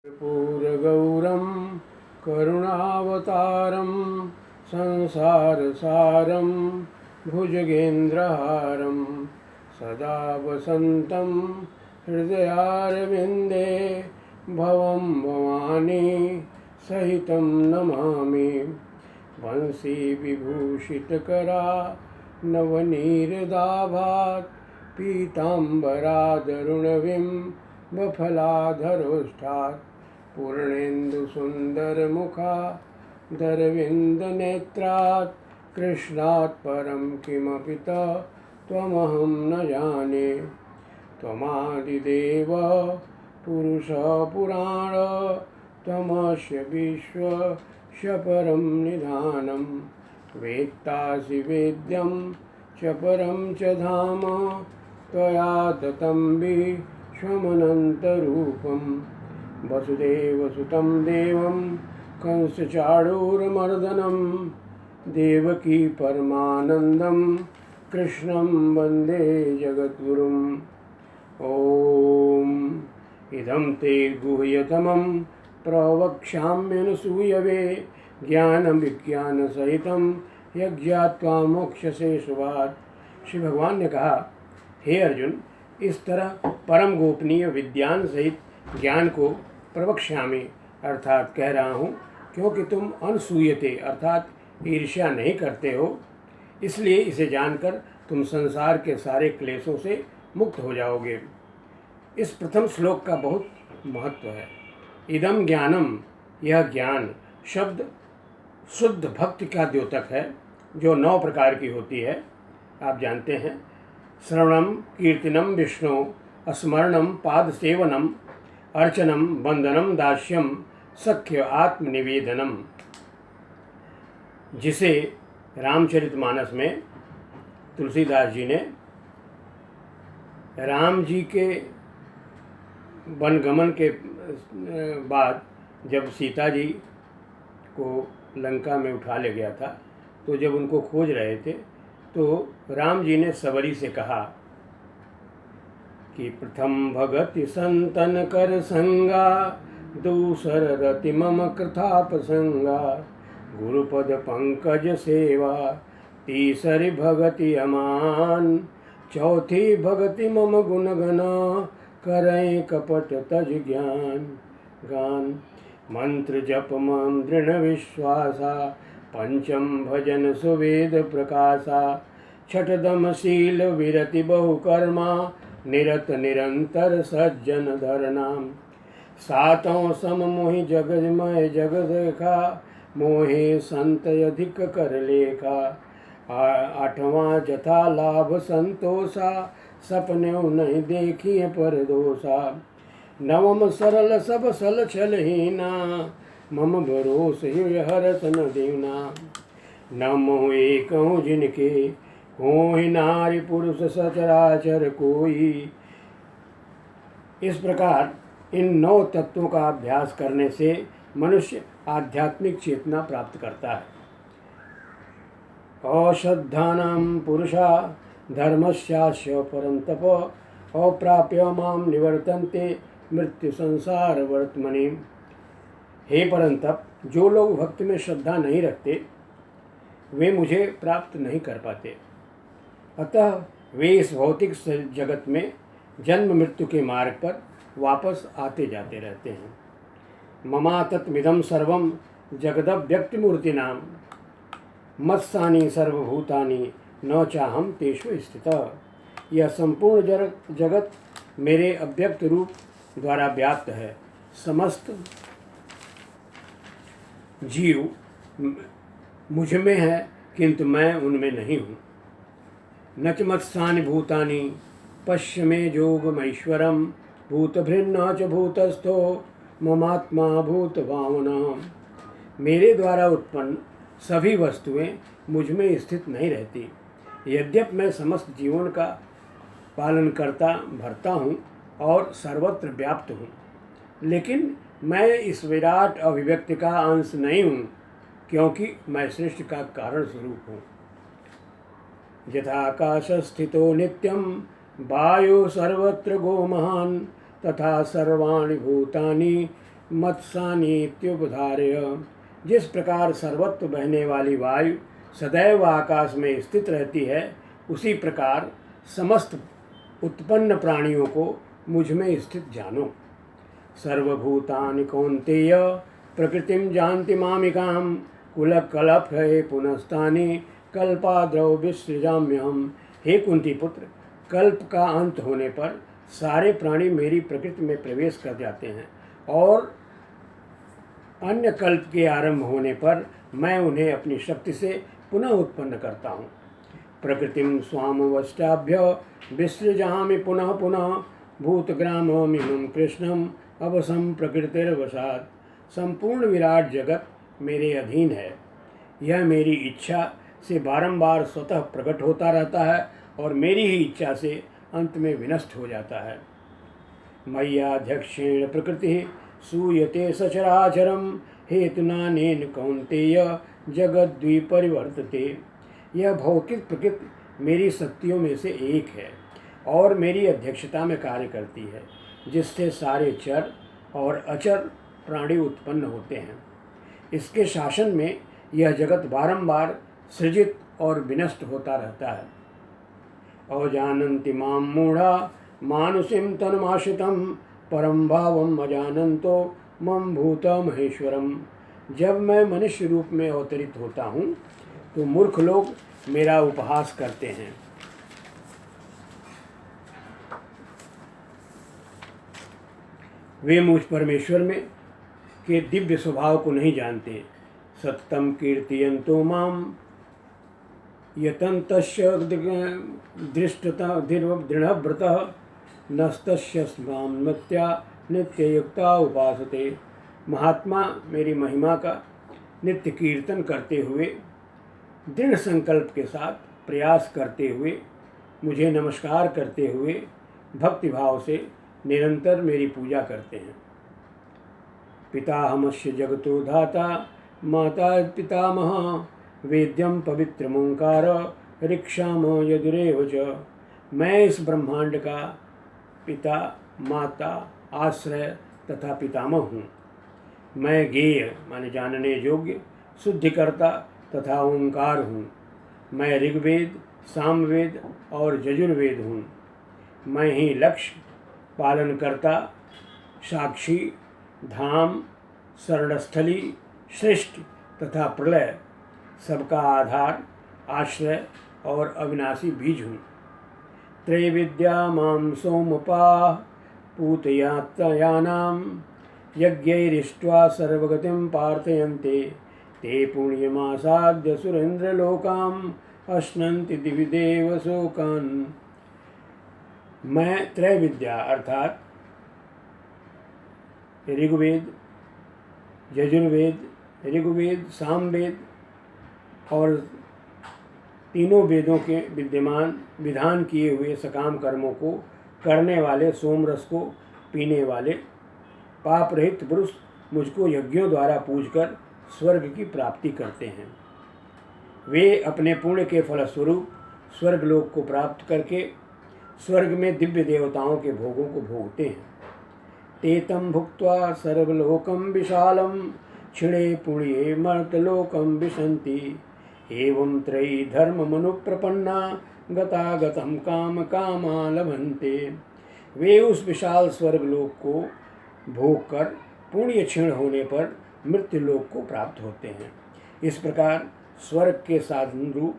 कर्पूरगौरं करुणावतारं संसारसारं भुजगेन्द्रहारं सदा वसन्तं हृदयारविन्दे भवं भवानी सहितं नमामि। वंशीविभूषितकरा नवनीरदाभात् पीताम्बरादरुणविं बफलाधरोष्ठात् पूर्णेन्दुसुन्दरमुखा दरविन्दनेत्रात् कृष्णात् परं किमपि त्वमहं न जाने। त्वमादिदेव पुरुषः पुराण त्वमस्य विश्वस्य परं निधानं। वेत्तासि वेद्यं च परं च धाम त्वया ततं विश्वमनन्तरूपं। वसुदेवसुतं देवं कंसचाणूरमर्दनं देवकी परमानन्दं कृष्णं वन्दे जगद्गुरुम्। ॐ इदं ते गुह्यतमं प्रवक्ष्याम्यनसूयवे ज्ञानविज्ञानसहितं यज्ञात्वा मोक्षसे शुभात्। श्री भगवान ने कहा, हे अर्जुन, इस तरह परम गोपनीय विज्ञान सहित ज्ञान को प्रवक्ष्यामि अर्थात कह रहा हूँ, क्योंकि तुम अनसूयते अर्थात ईर्ष्या नहीं करते हो, इसलिए इसे जानकर तुम संसार के सारे क्लेशों से मुक्त हो जाओगे। इस प्रथम श्लोक का बहुत महत्व है। इदम ज्ञानम, यह ज्ञान शब्द शुद्ध भक्ति का द्योतक है, जो 9 प्रकार की होती है। आप जानते हैं, श्रवणम कीर्तनम विष्णु, स्मरणम पाद सेवनम, अर्चनम वंदनम दास्यम, सख्य आत्मनिवेदनम। जिसे रामचरितमानस में तुलसीदास जी ने राम जी के वनगमन के बाद जब सीता जी को लंका में उठा ले गया था, तो जब उनको खोज रहे थे तो राम जी ने सबरी से कहा कि प्रथम भगति संतन कर संगा, दूसर रति मम कृथा प्रसंगा, गुरुपद पंकज सेवा, तीसरी भगति अमान, चौथी भगति मम गुण गना, करें कपट तज ज्ञान गान। मंत्र जप मम दृढ़ विश्वासा, पंचम भजन सुवेद प्रकाशा, छठदम शील विरति बहुकर्मा, निरत निरंतर सज्जन धरनाम। सातों सम मोहि जगमय जग देखा, मोहे संत अधिक कर लेखा। आठवां जथा लाभ संतोषा, सपने नहीं देखिए पर दोषा। नवम सरल सब सल छलहीना, मम भरोस हरस न देना। न मोह एक हूँ जिनके, होहि नारी पुरुष सचराचर कोई। इस प्रकार इन 9 तत्वों का अभ्यास करने से मनुष्य आध्यात्मिक चेतना प्राप्त करता है। अश्रद्धानां पुरुषा धर्मस्यास्य परं तप, अप्राप्य माम निवर्तन्ते मृत्यु संसार वर्तमनि। हे परंतप, जो लोग भक्ति में श्रद्धा नहीं रखते वे मुझे प्राप्त नहीं कर पाते, अतः वे इस भौतिक जगत में जन्म मृत्यु के मार्ग पर वापस आते जाते रहते हैं। ममातत्मिदं सर्वं जगदव्यक्तमूर्तिनां, मत्सानि सर्वभूतानि न चाहम तेषु स्थितः। यह संपूर्ण जगत मेरे अव्यक्त रूप द्वारा व्याप्त है। समस्त जीव मुझ में है, किंतु मैं उनमें नहीं हूँ। न च मत्सानि भूतानि पश्य मे जोगमैश्वरम, भूतभृन्न च भूतस्थो ममात्मा भूतभावना। मेरे द्वारा उत्पन्न सभी वस्तुएं मुझ में स्थित नहीं रहती। यद्यपि मैं समस्त जीवन का पालन करता भरता हूँ और सर्वत्र व्याप्त हूँ, लेकिन मैं इस विराट अभिव्यक्ति का अंश नहीं हूँ, क्योंकि मैं सृष्टि का कारण स्वरूप हूँ। यथाकाश स्थितो नित्यं वायु सर्वत्र गो महान, तथा सर्वाणि भूतानि मत्सानीत्युपधार्य। जिस प्रकार सर्वत्र बहने वाली वायु सदैव आकाश में स्थित रहती है, उसी प्रकार समस्त उत्पन्न प्राणियों को मुझ में स्थित जानो। सर्वभूतानि कौन्तेय प्रकृतिम जानति मामिकाम कुलकलपहे पुनस्तानि कल्पाद्रौ विसृजाम्यहम्। हे कुंती पुत्र, कल्प का अंत होने पर सारे प्राणी मेरी प्रकृति में प्रवेश कर जाते हैं और अन्य कल्प के आरंभ होने पर मैं उन्हें अपनी शक्ति से पुनः उत्पन्न करता हूँ। प्रकृतिम स्वामवष्टाभ्य विसृजामि पुनः पुनः भूतग्राममिमं कृष्णम अवसम प्रकृतिर्वशात्। संपूर्ण विराट जगत मेरे अधीन है। यह मेरी इच्छा से बारंबार स्वतः प्रकट होता रहता है और मेरी ही इच्छा से अंत में विनष्ट हो जाता है। मय्याध्यक्षेण प्रकृति सूयते सचराचरम हेतुनानेन कौन्तेय जगद्विपरिवर्तते। यह भौतिक प्रकृति मेरी शक्तियों में से एक है और मेरी अध्यक्षता में कार्य करती है, जिससे सारे चर और अचर प्राणी उत्पन्न होते हैं। इसके शासन में यह जगत बारंबार सृजित और विनष्ट होता रहता है। अजानन्ति मां मूढ़ा मानुषीं तनुमाश्रितं परम भावम अजानन्तो मम भूत महेश्वरम। जब मैं मनुष्य रूप में अवतरित होता हूँ तो मूर्ख लोग मेरा उपहास करते हैं। वे मुझ परमेश्वर में के दिव्य स्वभाव को नहीं जानते। सततम कीर्तयन्तो माम यतन्तस्य दृष्टता दृढ़व्रतः नस्तस्य स्मामत्या नित्ययुक्ता उपासते। महात्मा मेरी महिमा का नित्य कीर्तन करते हुए दृढ़ संकल्प के साथ प्रयास करते हुए मुझे नमस्कार करते हुए भक्तिभाव से निरंतर मेरी पूजा करते हैं। पिताहमस्य जगतो धाता माता पितामह वेद्यम पवित्रमोंकार ऋक्षाम यदुरेव च। मैं इस ब्रह्मांड का पिता, माता, आश्रय तथा पितामह हूँ। मैं गेय माने जानने योग्य, शुद्धिकर्ता तथा ओंकार हूँ। मैं ऋग्वेद, सामवेद और यजुर्वेद हूँ। मैं ही लक्ष्य, पालनकर्ता, साक्षी, धाम, शरणस्थली, सृष्टि तथा प्रलय, सबका आधार, आश्रय और अविनाशी बीज हूँ। त्रैविद्या मां सोमपाः पूतयात्तयानां यज्ञैरिष्ट्वा सर्वगतिं प्रार्थयन्ते ते पुण्यमासाद्य सुरेन्द्रलोकाम् अश्नन्ति दिवि देव शोकान्। मैं त्रैविद्या अर्थात ऋग्वेद, यजुर्वेद, सामवेद और तीनों वेदों के विधान किए हुए सकाम कर्मों को करने वाले, सोमरस को पीने वाले पाप रहित पुरुष मुझको यज्ञों द्वारा पूजकर स्वर्ग की प्राप्ति करते हैं। वे अपने पुण्य के फलस्वरूप स्वर्गलोक को प्राप्त करके स्वर्ग में दिव्य देवताओं के भोगों को भोगते हैं। तेतम भुक्त्वा सर्वलोकम विशालम क्षिणे पुण्ये मर्तलोकम विशन्ति। एवं त्रयी धर्म मनुप्रपन्ना गतागतम काम कामा लभन्ते। वे उस विशाल स्वर्गलोक को भोग कर पुण्य क्षीण होने पर मृत्युलोक को प्राप्त होते हैं। इस प्रकार स्वर्ग के साधन रूप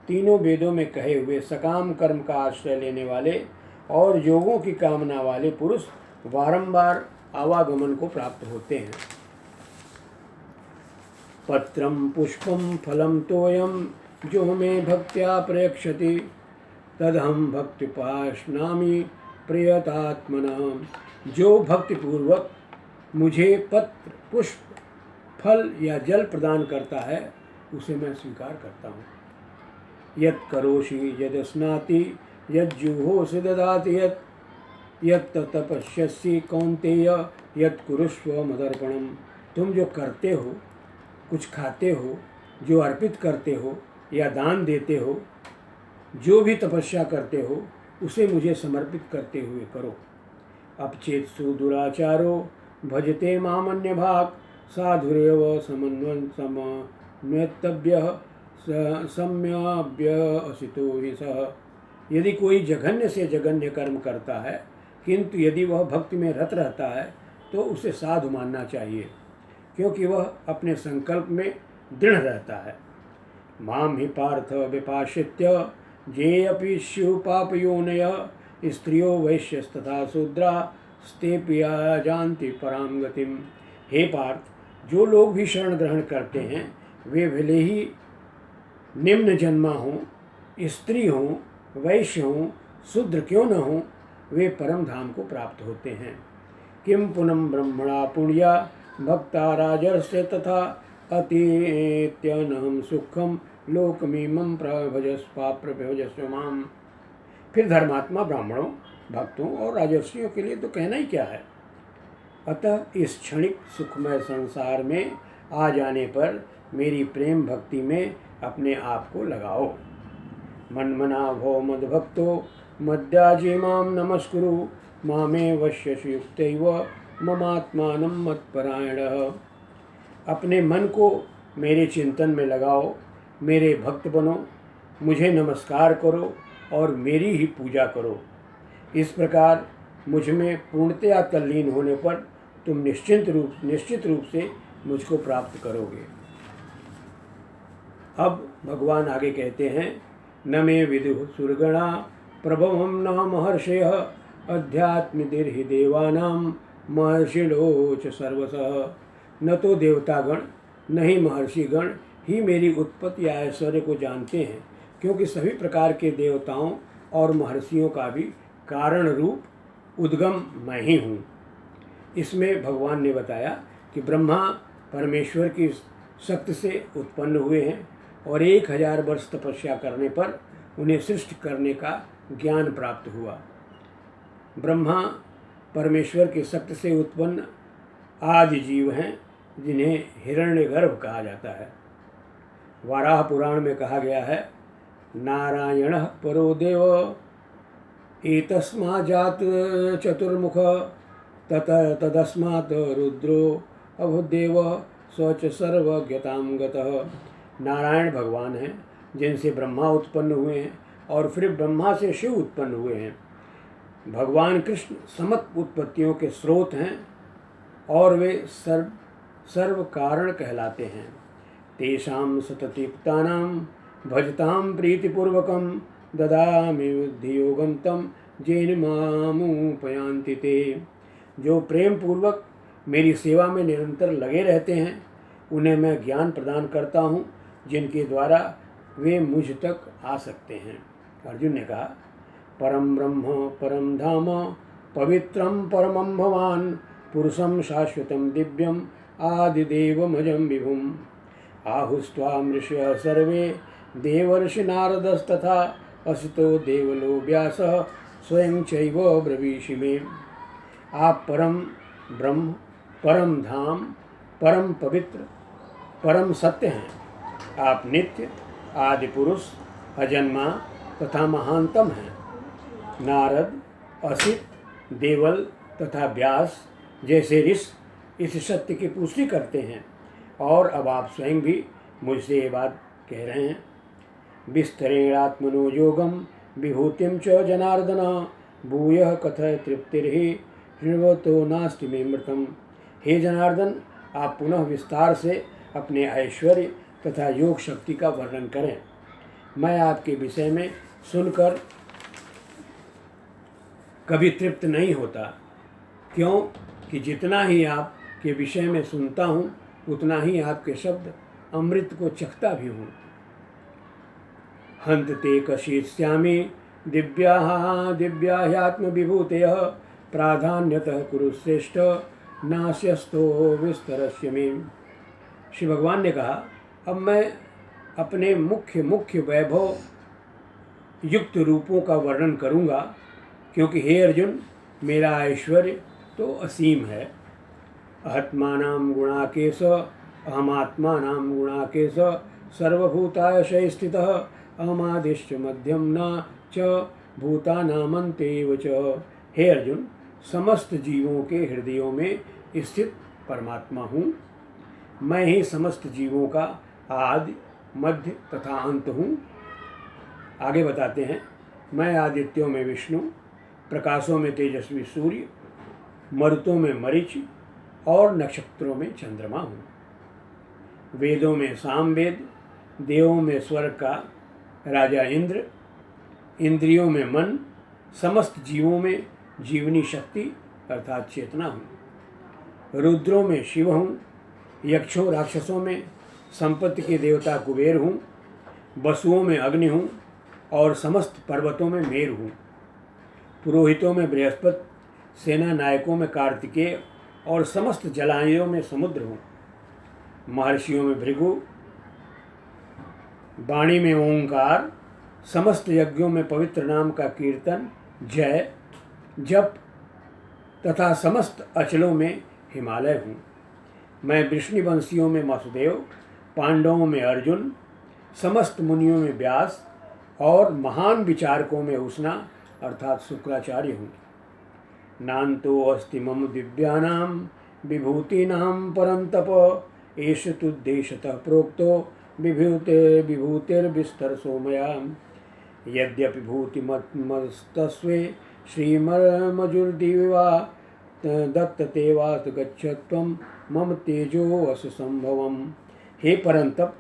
तीनों वेदों में कहे हुए सकाम कर्म का आश्रय लेने वाले और योगों की कामना वाले पुरुष बारंबार आवागमन को प्राप्त होते हैं। पत्रम पुष्पम फलम तोयम जो मे भक्त्या प्रयक्षति तदहम भक्तिपाश्नामि प्रियतात्मना। जो भक्तिपूर्वक मुझे पत्र, पुष्प, फल या जल प्रदान करता है उसे मैं स्वीकार करता हूँ। यत् करोषि यद् स्नाति यज्जुहोषि ददाति यत् तपस्यसि कौन्तेय यत् कुरुष्व मदर्पणम। तुम जो करते हो, कुछ खाते हो, जो अर्पित करते हो या दान देते हो, जो भी तपस्या करते हो उसे मुझे समर्पित करते हुए करो। अपचेत्सु दुराचारो भजते मामन्य भाग साधुरेव समन्वेतव्य सम्यव्य असितो हि सह। यदि कोई जघन्य से जघन्य कर्म करता है किंतु यदि वह भक्ति में रत रहता है तो उसे साधु मानना चाहिए, क्योंकि वह अपने संकल्प में दृढ़ रहता है। माम ही पार्थ विपाशित्य जेयपि स्यु पापयोनयः स्त्रियो वैश्यस्तथा शूद्रा स्तेपिया जानति पराम गतिम। हे पार्थ, जो लोग भी शरण ग्रहण करते हैं वे भले ही निम्न जन्मा हों, स्त्री हों, वैश्य हों, शूद्र क्यों न हों, वे परम धाम को प्राप्त होते हैं। किम पुनम ब्रह्मणा पुण्या भक्ता राजर्षे तथा अतीत्यनहम सुखम लोकमीमं प्रभजस्व माम। फिर धर्मात्मा ब्राह्मणों, भक्तों और राजर्षियों के लिए तो कहना ही क्या है। अतः इस क्षणिक सुखमय संसार में आ जाने पर मेरी प्रेम भक्ति में अपने आप को लगाओ। मन्मना भो मद्भक्तो मद्याजी माम नमस्कुरु मामे वश्यसि युक्तैव ममात्मानं मत्परायणः। अपने मन को मेरे चिंतन में लगाओ, मेरे भक्त बनो, मुझे नमस्कार करो और मेरी ही पूजा करो। इस प्रकार मुझ में पूर्णतया तल्लीन होने पर तुम निश्चित रूप से मुझको प्राप्त करोगे। अब भगवान आगे कहते हैं, न मे विदुः सुरगणा प्रभवं न महर्षयः अध्यात्मदिर्हि देवानां महर्षिणो च सर्वशः। न तो देवतागण न ही महर्षिगण ही मेरी उत्पत्ति या ऐश्वर्य को जानते हैं, क्योंकि सभी प्रकार के देवताओं और महर्षियों का भी कारण रूप उद्गम मैं ही हूँ। इसमें भगवान ने बताया कि ब्रह्मा परमेश्वर की शक्ति से उत्पन्न हुए हैं और 1000 वर्ष तपस्या करने पर उन्हें सृष्टि करने का ज्ञान प्राप्त हुआ। ब्रह्मा परमेश्वर की शक्ति से उत्पन्न आदि जीव हैं, जिन्हें हिरण्यगर्भ कहा जाता है। वाराह पुराण में कहा गया है, नारायणः परो देव एतस्मात् जात चतुर्मुख तदस्मात् रुद्रो अभुदेव स्वच सर्वज्ञतां गतः। नारायण भगवान हैं, जिनसे ब्रह्मा उत्पन्न हुए हैं और फिर ब्रह्मा से शिव उत्पन्न हुए हैं। भगवान कृष्ण समस्त उत्पत्तियों के स्रोत हैं और वे सर्व कारण कहलाते हैं। तेषां सततिप्तानां भजतां प्रीतिपूर्वकं ददामि बुद्धियोगं तं येन मामुपयान्ति ते। जो प्रेम पूर्वक मेरी सेवा में निरंतर लगे रहते हैं उन्हें मैं ज्ञान प्रदान करता हूँ, जिनके द्वारा वे मुझ तक आ सकते हैं। अर्जुन ने कहा, परम ब्रह्म परम धाम पवित्रम परमं भवान पुरुषं शाश्वतं दिव्यम आदिदेवमजं विभुम्। आहुस्त्वां ऋषयः सर्वे देवर्षि नारदस्तथा असितो देवलो व्यासः स्वयं चैव ब्रवीषि मे। आप परम ब्रह्म, परम धाम, परम पवित्र, परम सत्य हैं। आप नित्य, आदि पुरुष, अजन्मा तथा महानतम हैं। नारद, असित, देवल तथा व्यास जैसे ऋषि इस सत्य की पुष्टि करते हैं और अब आप स्वयं भी मुझसे ये बात कह रहे हैं। विस्तरेणात्मनो योगम विभूतिम च जनार्दन भूयः कथय तृप्तिर्हि शृण्वतो नास्ति मे मृतम। हे जनार्दन, आप पुनः विस्तार से अपने ऐश्वर्य तथा योग शक्ति का वर्णन करें। मैं आपके विषय में सुनकर कभी तृप्त नहीं होता, क्यों कि जितना ही आपके विषय में सुनता हूँ उतना ही आपके शब्द अमृत को चखता भी हूँ। हंत ते कशिष्यामि दिव्याह्यात्मविभूतयः प्राधान्यतः कुरुश्रेष्ठ नास्यस्तो विस्तरस्य मे। श्री भगवान ने कहा, अब मैं अपने मुख्य वैभव युक्त रूपों का वर्णन करूँगा, क्योंकि हे अर्जुन, मेरा ऐश्वर्य तो असीम है। अहत्मानां गुणाकेश अहमात्मानां गुणाकेश सर्वभूताशय स्थितः अहमादिश्च मध्यम न च भूतानामन्तेव च। हे अर्जुन, समस्त जीवों के हृदयों में स्थित परमात्मा हूँ। मैं ही समस्त जीवों का आदि, मध्य तथा अंत हूँ। आगे बताते हैं, मैं आदित्यों में विष्णु, प्रकाशों में तेजस्वी सूर्य, मरुतों में मरीच और नक्षत्रों में चंद्रमा हूँ। वेदों में सामवेद, देवों में स्वर्ग का राजा इंद्र, इंद्रियों में मन, समस्त जीवों में जीवनी शक्ति अर्थात चेतना हूँ। रुद्रों में शिव हूँ, यक्षों राक्षसों में संपत्ति के देवता कुबेर हूँ, वसुओं में अग्नि हूँ और समस्त पर्वतों में मेरु हूँ। पुरोहितों में बृहस्पति, सेना नायकों में कार्तिकेय और समस्त जलाशयों में समुद्र हूँ। महर्षियों में भृगु, वाणी में ओंकार, समस्त यज्ञों में पवित्र नाम का कीर्तन, जय, जप तथा समस्त अचलों में हिमालय हूँ। मैं वृष्णिवंशियों में वासुदेव, पांडवों में अर्जुन, समस्त मुनियों में व्यास और महान विचारकों में उष्णा अर्थात शुक्राचार्य हूँ। नान्तो अस्ति मम दिव्यानां विभूतीनां परन्तप, एष तुद्देशतः प्रोक्तो विभूतिर्विस्तरसो मया। यद्यपि भूतिमत्तस्वे श्रीमर्मजुर्दिवा दत्तते वात गच्छत्वं मम तेजो अस संभवम। हे परंतप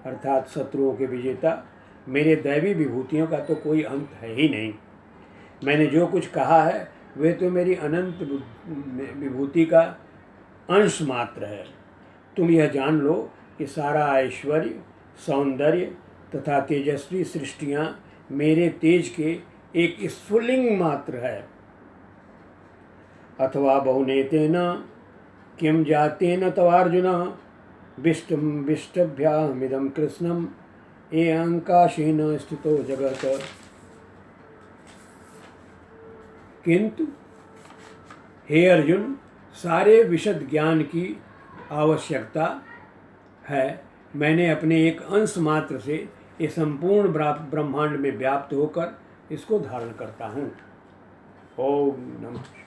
अर्थात शत्रुओं के विजेता, मेरे दैवी विभूतियों का तो कोई अंत है ही नहीं। मैंने जो कुछ कहा है वे तो मेरी अनंत विभूति का अंश मात्र है। तुम यह जान लो कि सारा ऐश्वर्य, सौंदर्य तथा तेजस्वी सृष्टियाँ मेरे तेज के एक स्फुलिंग मात्र है। अथवा बहुनेतेन किं जातेन तवार्जुन, विष्टभ्यामिदं कृष्णं ये आकाशेन स्थितो जगत। किंतु हे अर्जुन, सारे विशद ज्ञान की आवश्यकता है। मैंने अपने एक अंश मात्र से ये संपूर्ण ब्रह्मांड में व्याप्त होकर इसको धारण करता हूँ। ओम नमः।